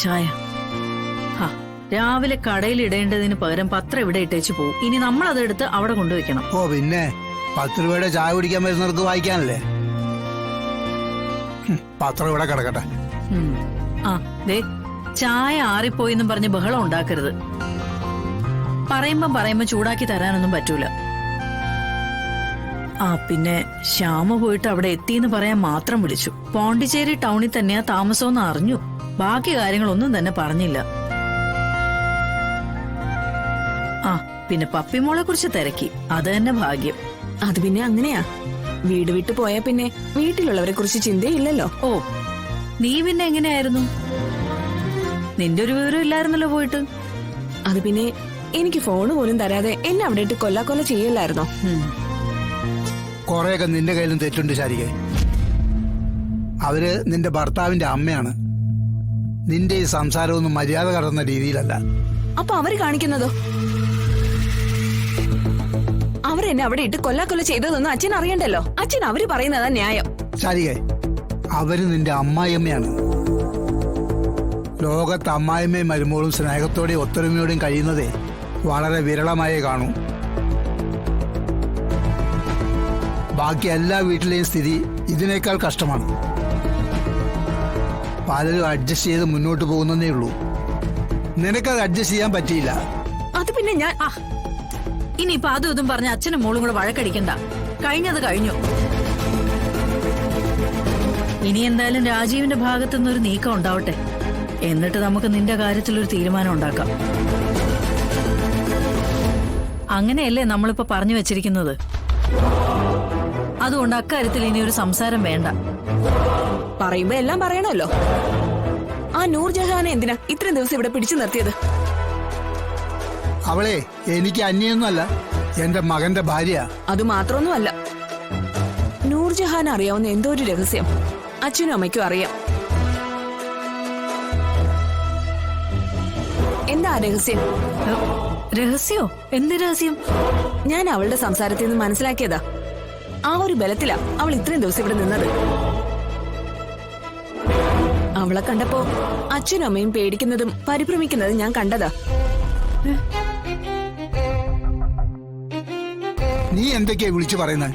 ചായ. ഹാ, രാവിലെ കടയിൽ ഇടേണ്ടതിന് പകരം പത്രം ഇവിടെ ഇട്ടേച്ച് പോകും. ഇനി നമ്മൾ അതെടുത്ത് അവിടെ കൊണ്ടുവയ്ക്കണം. ഓ പിന്നെ 10 രൂപയുടെ ചായ കുടിക്കാൻ വരുന്നവർക്ക് വായിക്കാനല്ലേ. പത്രം ഇവിടെ കിടക്കട്ടെ. ആ ദേ, ചായ ആറിപ്പോയിന്നും പറഞ്ഞ് ബഹളം ഉണ്ടാക്കരുത്. പറയുമ്പോ ചൂടാക്കി തരാനൊന്നും പറ്റൂല. ആ പിന്നെ ശ്യാമ പോയിട്ട് അവിടെ എത്തിയെന്ന് പറയാൻ മാത്രം വിളിച്ചു. പോണ്ടിച്ചേരി ടൗണിൽ തന്നെയാ താമസമെന്ന് അറിഞ്ഞു. ബാക്കി കാര്യങ്ങളൊന്നും തന്നെ പറഞ്ഞില്ല. ആ പിന്നെ പപ്പിമോളെ കുറിച്ച് തിരക്കി. അത് തന്നെ ഭാഗ്യം. അത് പിന്നെ അങ്ങനെയാ. വീട് വിട്ടു പോയാ പിന്നെ വീട്ടിലുള്ളവരെ കുറിച്ച് ചിന്തയില്ലല്ലോ. ഓ, നീ പിന്നെ എങ്ങനെയായിരുന്നു? നിന്റെ ഒരു വിവരം ഇല്ലായിരുന്നല്ലോ പോയിട്ട്. അത് പിന്നെ എനിക്ക് ഫോണ് പോലും തരാതെ എന്നെ അവിടെ ഇട്ട് കൊല്ലാക്കൊല്ല ചെയ്യല്ലായിരുന്നോ? കൊറേയൊക്കെ നിന്റെ കയ്യിലും തെറ്റുണ്ട് ശാരിക. അവര് നിന്റെ ഭർത്താവിന്റെ അമ്മയാണ്. നിന്റെ ഈ സംസാരമൊന്നും മര്യാദ കടന്ന രീതിയിലല്ല. അപ്പൊ അവര് കാണിക്കുന്നതോ? അവരെന്നെ അവിടെ ഇട്ട് കൊല്ലാക്കൊല്ല ചെയ്തതൊന്നും അച്ഛൻ അറിയണ്ടല്ലോ. അച്ഛൻ അവര് പറയുന്നതാ ന്യായം. ശാരിക, അവര് നിന്റെ അമ്മായിയമ്മയാണ്. ലോകത്ത് അമ്മായിമ്മയും മരുമോളും സ്നേഹത്തോടെയും ഒത്തൊരുമയോടെയും കഴിയുന്നതേ വളരെ വിരളമായേ കാണൂ. ബാക്കി എല്ലാ വീട്ടിലെയും സ്ഥിതി ഇതിനേക്കാൾ കഷ്ടമാണ്. പലരും അഡ്ജസ്റ്റ് ചെയ്ത് മുന്നോട്ട് പോകുന്നതേ ഉള്ളൂ. നിനക്കത് അഡ്ജസ്റ്റ് ചെയ്യാൻ പറ്റിയില്ല. അത് പിന്നെ ഞാൻ ഇനിയിപ്പൊ അതും ഇതും പറഞ്ഞ അച്ഛനും മോളും കൂടെ വഴക്കടിക്കണ്ട. കഴിഞ്ഞത് കഴിഞ്ഞു. ഇനി എന്തായാലും രാജീവിന്റെ ഭാഗത്തുനിന്നൊരു നീക്കം ഉണ്ടാവട്ടെ. എന്നിട്ട് നമുക്ക് നിന്റെ കാര്യത്തിലൊരു തീരുമാനം ഉണ്ടാക്കാം. അങ്ങനെയല്ലേ നമ്മളിപ്പോ പറഞ്ഞു വെച്ചിരിക്കുന്നത്. അതുകൊണ്ട് അക്കാര്യത്തിൽ ഇനി ഒരു സംസാരം വേണ്ട. പറയുമ്പോ എല്ലാം പറയണമല്ലോ. ആ നൂർജഹാനെ എന്തിനാ ഇത്രയും ദിവസം ഇവിടെ പിടിച്ചു നിർത്തിയത്? അവളെ എനിക്ക് അന്യൊന്നുമല്ല, എന്റെ മകന്റെ ഭാര്യ. അത് മാത്രമൊന്നുമല്ല, നൂർജഹാൻ അറിയാവുന്ന എന്തോ ഒരു രഹസ്യം അച്ഛനും അമ്മയ്ക്കും അറിയാം. എന്താ രഹസ്യം? രഹസ്യോ? എന്ത് രഹസ്യം? ഞാൻ അവളുടെ സംസാരത്തിൽ നിന്ന് മനസ്സിലാക്കിയതാ. ആ ഒരു ബലത്തിലാ അവൾ ഇത്രയും ദിവസം ഇവിടെ നിന്നത്. അവളെ കണ്ടപ്പോ അച്ഛനും അമ്മയും പേടിക്കുന്നതും പരിഭ്രമിക്കുന്നതും ഞാൻ കണ്ടതാ. നീ എന്തൊക്കെയാ വിളിച്ചു പറയുന്നത്?